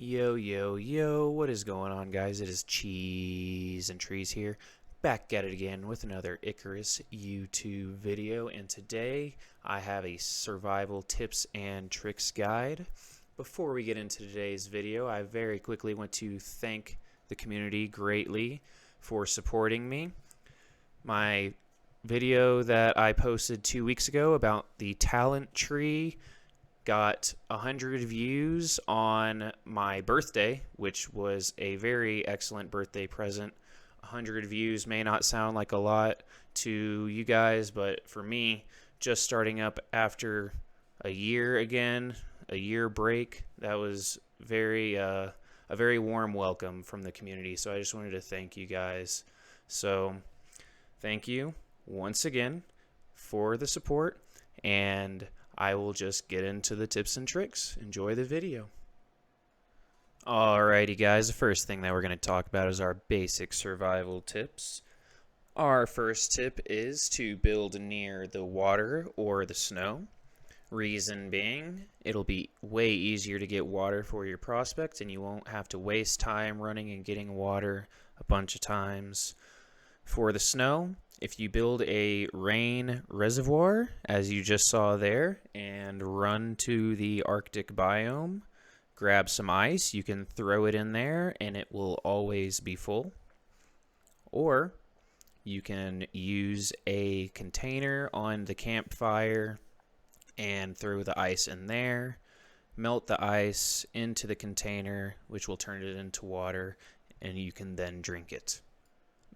Yo, yo, yo, what is going on, guys? It is Cheese and Trees here, back at it again with another Icarus YouTube video, and today I have a survival tips and tricks guide. Before we get into today's video, I very quickly want to thank the community greatly for supporting me. My video that I posted 2 weeks ago about the talent tree got 100 views on my birthday, which was a very excellent birthday present. 100 views may not sound like a lot to you guys, but for me, just starting up after a year again, a year break, that was a very warm welcome from the community. So I just wanted to thank you guys. So thank you once again for the support, and I will just get into the tips and tricks. Enjoy the video. Alrighty guys, the first thing that we're going to talk about is our basic survival tips. Our first tip is to build near the water or the snow. Reason being, it'll be way easier to get water for your prospect, and you won't have to waste time running and getting water a bunch of times. For the snow, if you build a rain reservoir, as you just saw there, and run to the Arctic biome, grab some ice, you can throw it in there and it will always be full. Or you can use a container on the campfire and throw the ice in there, melt the ice into the container, which will turn it into water, and you can then drink it.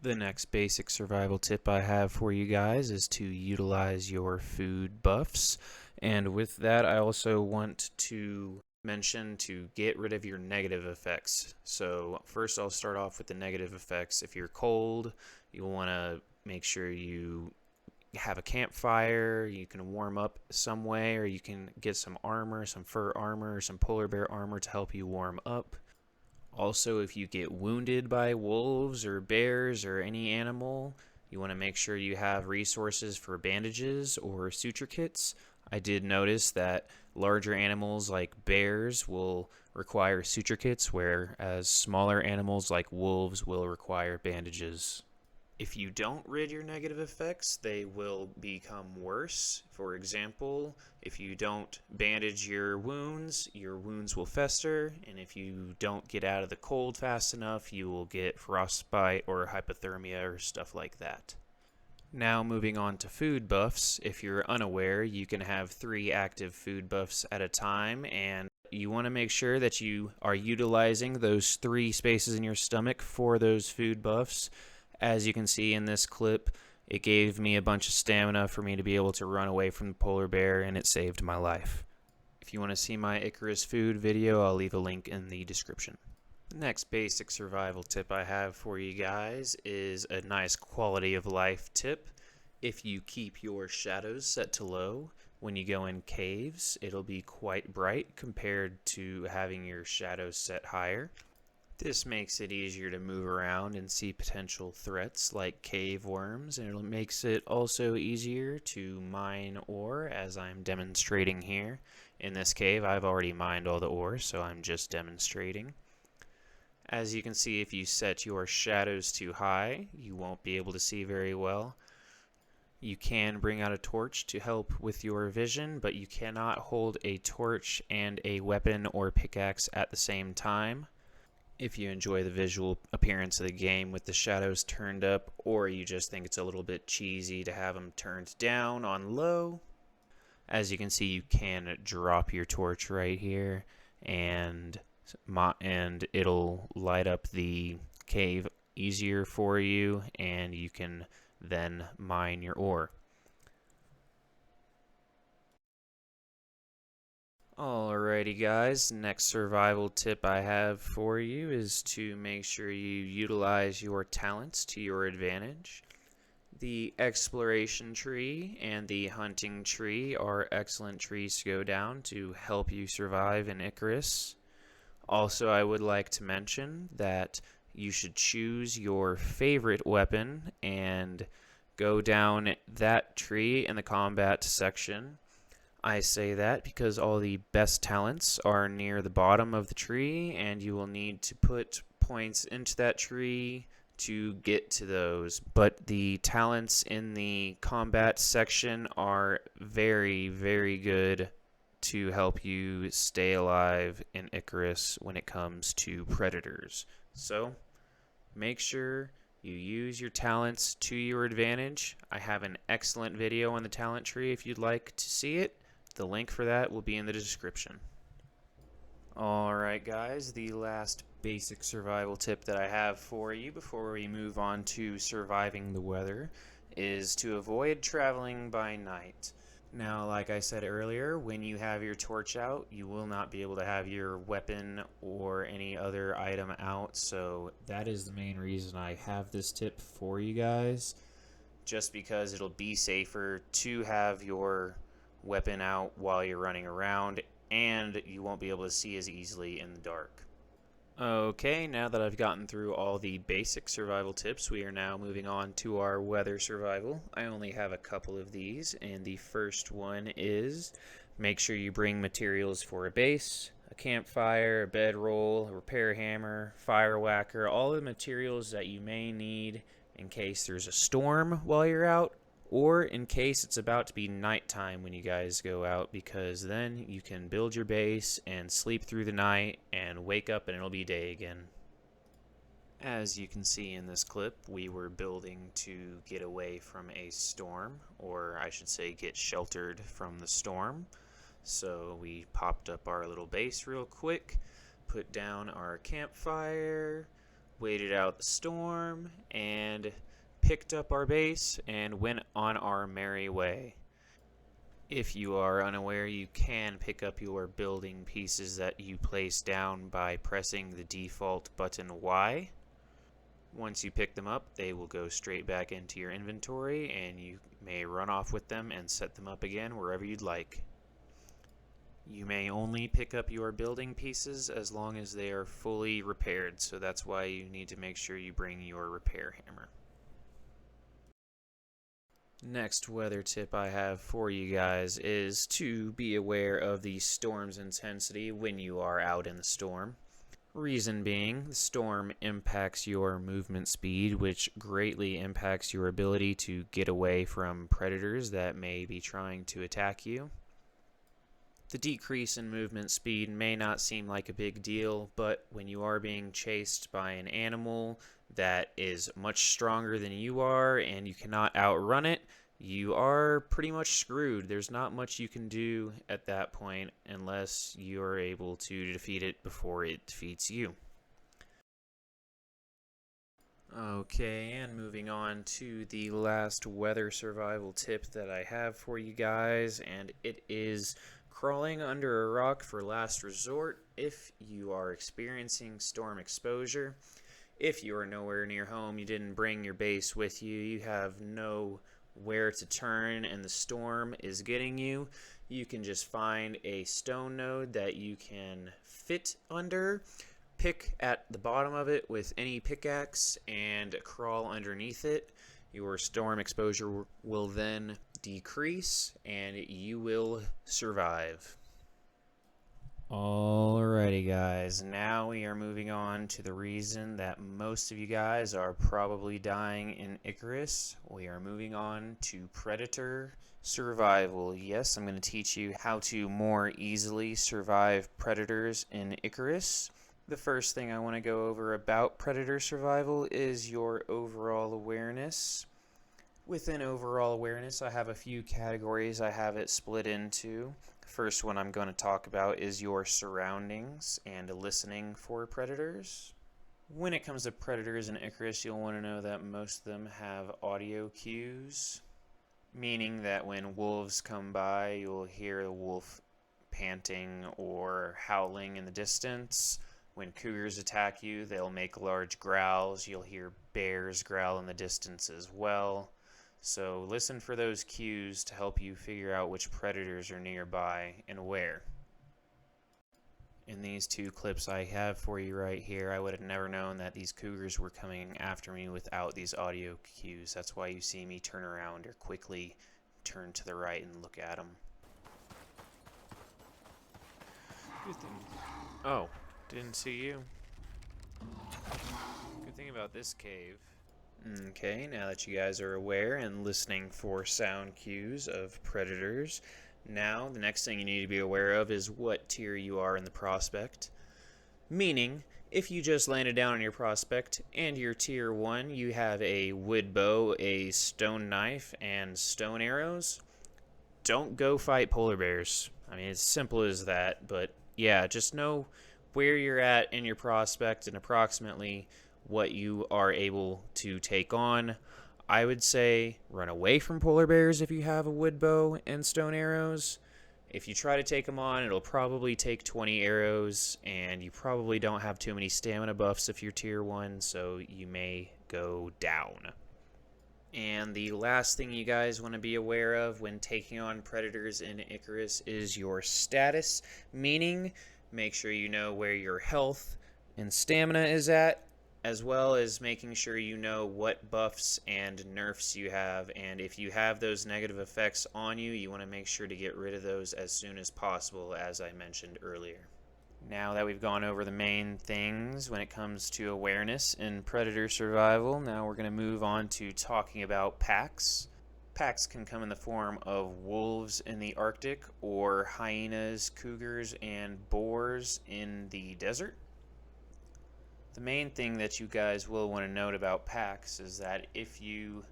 The next basic survival tip I have for you guys is to utilize your food buffs. And with that, I also want to mention to get rid of your negative effects. So first I'll start off with the negative effects. If you're cold, you'll want to make sure you have a campfire, you can warm up some way, or you can get some armor, some fur armor, or some polar bear armor to help you warm up. Also, if you get wounded by wolves or bears or any animal, you want to make sure you have resources for bandages or suture kits. I did notice that larger animals like bears will require suture kits, whereas smaller animals like wolves will require bandages. If you don't rid your negative effects, they will become worse. For example, if you don't bandage your wounds will fester, and if you don't get out of the cold fast enough, you will get frostbite or hypothermia or stuff like that. Now moving on to food buffs. If you're unaware, you can have 3 active food buffs at a time, and you want to make sure that you are utilizing those 3 spaces in your stomach for those food buffs. As you can see in this clip, it gave me a bunch of stamina for me to be able to run away from the polar bear, and it saved my life. If you want to see my Icarus food video, I'll leave a link in the description. The next basic survival tip I have for you guys is a nice quality of life tip. If you keep your shadows set to low when you go in caves, it'll be quite bright compared to having your shadows set higher. This makes it easier to move around and see potential threats like cave worms, and it makes it also easier to mine ore, as I'm demonstrating here. In this cave, I've already mined all the ore, so I'm just demonstrating. As you can see, if you set your shadows too high, you won't be able to see very well. You can bring out a torch to help with your vision, but you cannot hold a torch and a weapon or pickaxe at the same time. If you enjoy the visual appearance of the game with the shadows turned up, or you just think it's a little bit cheesy to have them turned down on low, as you can see, you can drop your torch right here, and it'll light up the cave easier for you, and you can then mine your ore. Alrighty guys, next survival tip I have for you is to make sure you utilize your talents to your advantage. The exploration tree and the hunting tree are excellent trees to go down to help you survive in Icarus. Also, I would like to mention that you should choose your favorite weapon and go down that tree in the combat section. I say that because all the best talents are near the bottom of the tree, and you will need to put points into that tree to get to those. But the talents in the combat section are very, very good to help you stay alive in Icarus when it comes to predators. So make sure you use your talents to your advantage. I have an excellent video on the talent tree if you'd like to see it. The link for that will be in the description. Alright guys, the last basic survival tip that I have for you before we move on to surviving the weather is to avoid traveling by night. Now, like I said earlier, when you have your torch out, you will not be able to have your weapon or any other item out, so that is the main reason I have this tip for you guys, just because it'll be safer to have your weapon out while you're running around, and you won't be able to see as easily in the dark. Okay, now that I've gotten through all the basic survival tips, we are now moving on to our weather survival. I only have a couple of these, and the first one is make sure you bring materials for a base, a campfire, a bedroll, a repair hammer, fire whacker, all the materials that you may need in case there's a storm while you're out, or in case it's about to be nighttime when you guys go out, because then you can build your base and sleep through the night and wake up and it'll be day again. As you can see in this clip, we were building to get away from a storm, or I should say get sheltered from the storm. So we popped up our little base real quick, put down our campfire, waited out the storm, and picked up our base and went on our merry way. If you are unaware, you can pick up your building pieces that you place down by pressing the default button Y. Once you pick them up, they will go straight back into your inventory, and you may run off with them and set them up again wherever you'd like. You may only pick up your building pieces as long as they are fully repaired, so that's why you need to make sure you bring your repair hammer. Next weather tip I have for you guys is to be aware of the storm's intensity when you are out in the storm. Reason being, the storm impacts your movement speed, which greatly impacts your ability to get away from predators that may be trying to attack you. The decrease in movement speed may not seem like a big deal, but when you are being chased by an animal that is much stronger than you are and you cannot outrun it, you are pretty much screwed. There's not much you can do at that point unless you're able to defeat it before it defeats you. Okay, and moving on to the last weather survival tip that I have for you guys, and it is crawling under a rock for last resort if you are experiencing storm exposure. If you are nowhere near home, you didn't bring your base with you, you have nowhere to turn, and the storm is getting you, you can just find a stone node that you can fit under, pick at the bottom of it with any pickaxe, and crawl underneath it. Your storm exposure will then decrease, and you will survive. Alrighty guys, now we are moving on to the reason that most of you guys are probably dying in Icarus. We are moving on to predator survival. Yes, I'm going to teach you how to more easily survive predators in Icarus. The first thing I want to go over about predator survival is your overall awareness. Within overall awareness, I have a few categories I have it split into. First one I'm going to talk about is your surroundings and listening for predators. When it comes to predators in Icarus, you'll want to know that most of them have audio cues, meaning that when wolves come by, you'll hear the wolf panting or howling in the distance. When cougars attack you, they'll make large growls. You'll hear bears growl in the distance as well. So listen for those cues to help you figure out which predators are nearby and where. In these two clips I have for you right here, I would have never known that these cougars were coming after me without these audio cues. That's why you see me turn around or quickly turn to the right and look at them. Good thing. Oh, didn't see you. Good thing about this cave. Okay, now that you guys are aware and listening for sound cues of predators, now the next thing you need to be aware of is what tier you are in the prospect. Meaning, if you just landed down on your prospect and you're tier 1, you have a wood bow, a stone knife, and stone arrows, don't go fight polar bears. I mean, it's simple as that, but yeah, just know where you're at in your prospect and approximately what you are able to take on. I would say run away from polar bears if you have a wood bow and stone arrows. If you try to take them on, it'll probably take 20 arrows, and you probably don't have too many stamina buffs if you're tier 1, so you may go down. And the last thing you guys want to be aware of when taking on predators in Icarus is your status, meaning make sure you know where your health and stamina is at, as well as making sure you know what buffs and nerfs you have, and if you have those negative effects on you, you want to make sure to get rid of those as soon as possible, as I mentioned earlier. Now that we've gone over the main things when it comes to awareness in predator survival, now we're going to move on to talking about packs. Packs can come in the form of wolves in the Arctic or hyenas, cougars, and boars in the desert. The main thing that you guys will want to note about packs is that if you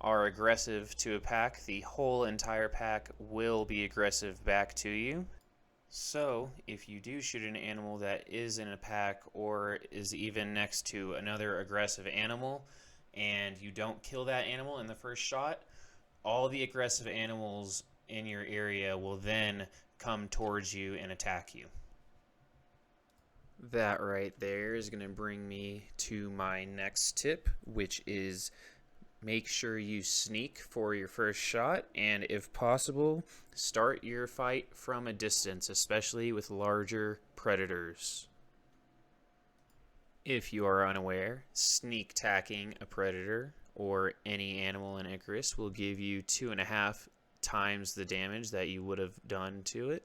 are aggressive to a pack, the whole entire pack will be aggressive back to you. So, if you do shoot an animal that is in a pack or is even next to another aggressive animal, and you don't kill that animal in the first shot, all the aggressive animals in your area will then come towards you and attack you. That right there is going to bring me to my next tip, which is make sure you sneak for your first shot, and if possible, start your fight from a distance, especially with larger predators. If you are unaware, sneak tacking a predator or any animal in Icarus will give you 2.5 times the damage that you would have done to it.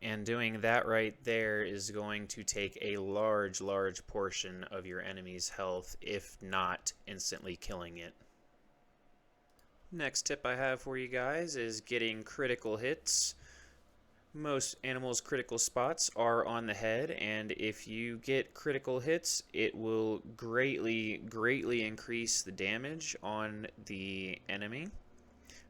And doing that right there is going to take a large portion of your enemy's health, if not instantly killing it. Next tip I have for you guys is getting critical hits. Most animals' critical spots are on the head, and if you get critical hits, it will greatly increase the damage on the enemy.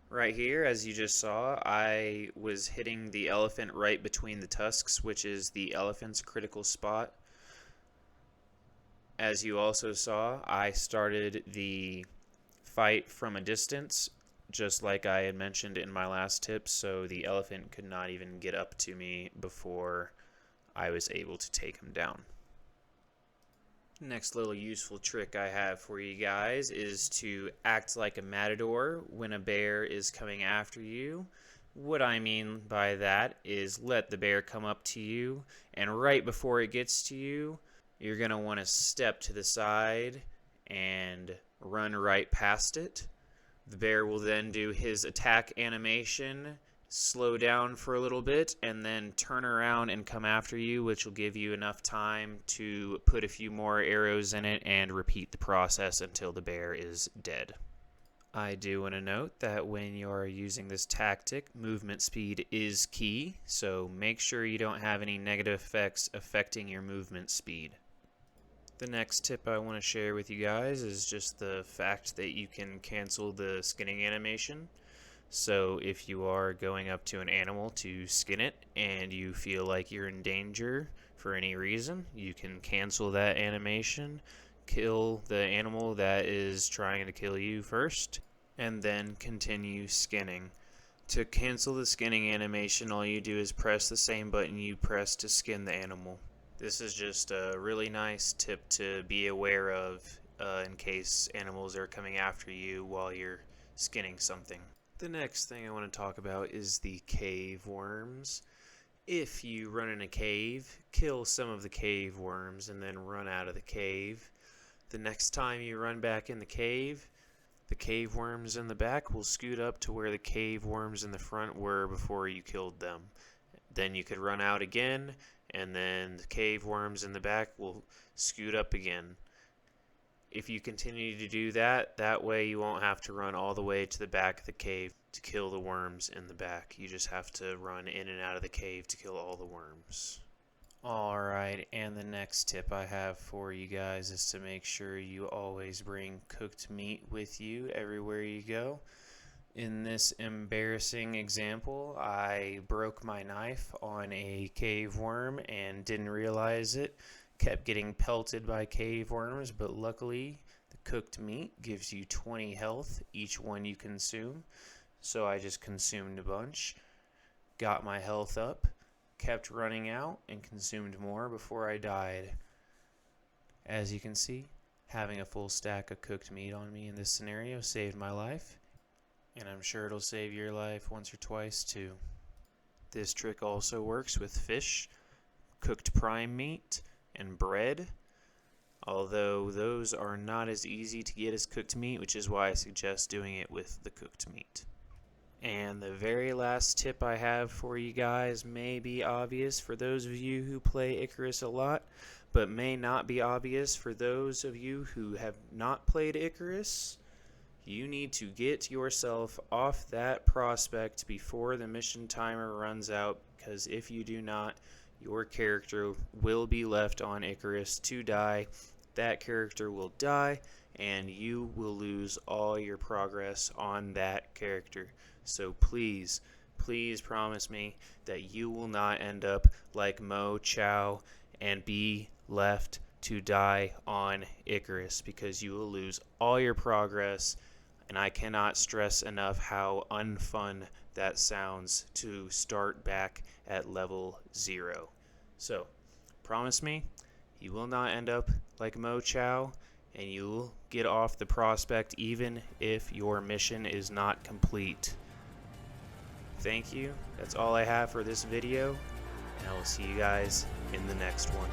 Right here, as you just saw, I was hitting the elephant right between the tusks, which is the elephant's critical spot. As you also saw, I started the fight from a distance, just like I had mentioned in my last tip, so the elephant could not even get up to me before I was able to take him down. Next little useful trick I have for you guys is to act like a matador when a bear is coming after you. What I mean by that is let the bear come up to you, and right before it gets to you, you're going to want to step to the side and run right past it. The bear will then do his attack animation, slow down for a little bit, and then turn around and come after you, which will give you enough time to put a few more arrows in it and repeat the process until the bear is dead. I do want to note that when you're using this tactic, movement speed is key, so make sure you don't have any negative effects affecting your movement speed. The next tip I want to share with you guys is just the fact that you can cancel the skinning animation. So if you are going up to an animal to skin it and you feel like you're in danger for any reason, you can cancel that animation, kill the animal that is trying to kill you first, and then continue skinning. To cancel the skinning animation, all you do is press the same button you press to skin the animal. This is just a really nice tip to be aware of in case animals are coming after you while you're skinning something. The next thing I want to talk about is the cave worms. If you run in a cave, kill some of the cave worms and then run out of the cave. The next time you run back in the cave worms in the back will scoot up to where the cave worms in the front were before you killed them. then you could run out again, and then the cave worms in the back will scoot up again. If you continue to do that, that way you won't have to run all the way to the back of the cave to kill the worms in the back. You just have to run in and out of the cave to kill all the worms. Alright, and the next tip I have for you guys is to make sure you always bring cooked meat with you everywhere you go. In this embarrassing example, I broke my knife on a cave worm and didn't realize it. Kept getting pelted by cave worms, but luckily the cooked meat gives you 20 health each one you consume. So I just consumed a bunch, got my health up, kept running out, and consumed more before I died. As you can see, having a full stack of cooked meat on me in this scenario saved my life, and I'm sure it'll save your life once or twice too. This trick also works with fish, cooked prime meat, and bread, although those are not as easy to get as cooked meat, which is why I suggest doing it with the cooked meat. And the very last tip I have for you guys may be obvious for those of you who play Icarus a lot, but may not be obvious for those of you who have not played Icarus. You need to get yourself off that prospect before the mission timer runs out, because if you do not, your character will be left on Icarus to die. That character will die, and you will lose all your progress on that character. So please, please promise me that you will not end up like Mo Chow and be left to die on Icarus, because you will lose all your progress, and I cannot stress enough how unfun that sounds to start back at level 0. So, promise me you will not end up like Mo Chow, and you will get off the prospect even if your mission is not complete. Thank you. That's all I have for this video, and I will see you guys in the next one.